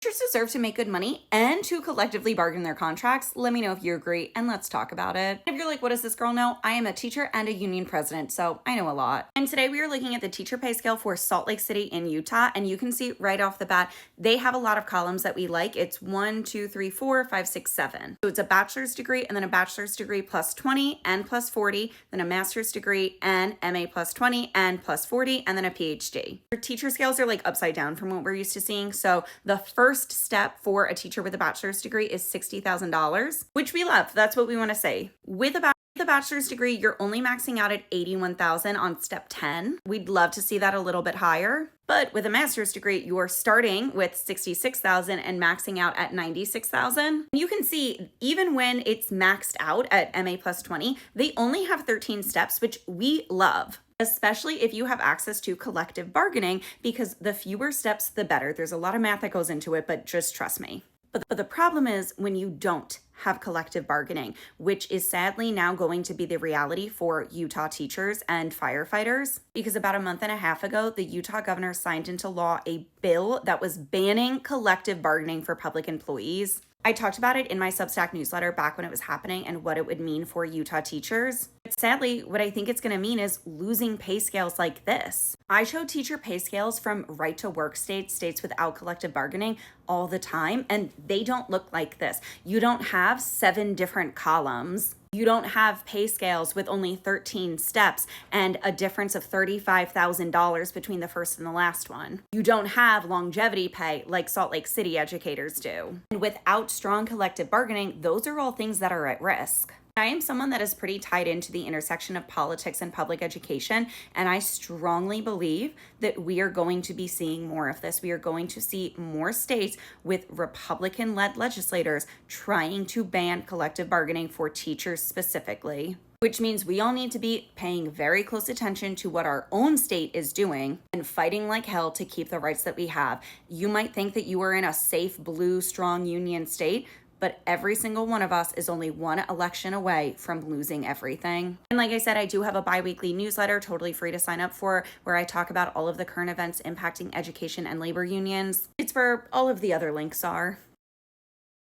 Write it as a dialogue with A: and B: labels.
A: Teachers deserve to make good money and to collectively bargain their contracts. Let me know if you agree and let's talk about it. If you're like, what does this girl know? I am a teacher and a union president, so I know a lot. And today we are looking at the teacher pay scale for Salt Lake City in Utah, and you can see right off the bat, they have a lot of columns that we like. It's 1, 2, 3, 4, 5, 6, 7. So it's a bachelor's degree and then a bachelor's degree plus 20 and plus 40, then a master's degree and MA plus 20 and plus 40, and then a PhD. Your teacher scales are like upside down from what we're used to seeing. So the first step for a teacher with a bachelor's degree is $60,000, which we love. That's what we want to say. With the bachelor's degree, you're only maxing out at $81,000 on step 10. We'd love to see that a little bit higher. But with a master's degree, you're starting with $66,000 and maxing out at $96,000. You can see even when it's maxed out at MA plus 20, they only have 13 steps, which we love, especially if you have access to collective bargaining, because the fewer steps, the better. There's a lot of math that goes into it, but just trust me. But the problem is when you don't have collective bargaining, which is sadly now going to be the reality for Utah teachers and firefighters, because about a month and a half ago, the Utah governor signed into law a bill that was banning collective bargaining for public employees. I talked about it in my Substack newsletter back when it was happening and what it would mean for Utah teachers. But sadly, what I think it's going to mean is losing pay scales like this. I show teacher pay scales from right to work states, states without collective bargaining, all the time, and they don't look like this. You don't have 7 different columns. You don't have pay scales with only 13 steps and a difference of $35,000 between the first and the last one. You don't have longevity pay like Salt Lake City educators do. And without strong collective bargaining, those are all things that are at risk. I am someone that is pretty tied into the intersection of politics and public education, and I strongly believe that we are going to be seeing more of this. We are going to see more states with Republican-led legislators trying to ban collective bargaining for teachers specifically, which means we all need to be paying very close attention to what our own state is doing and fighting like hell to keep the rights that we have. You might think that you are in a safe, blue, strong union state, but every single one of us is only one election away from losing everything. And like I said, I do have a bi-weekly newsletter, totally free to sign up for, where I talk about all of the current events impacting education and labor unions. It's where all of the other links are.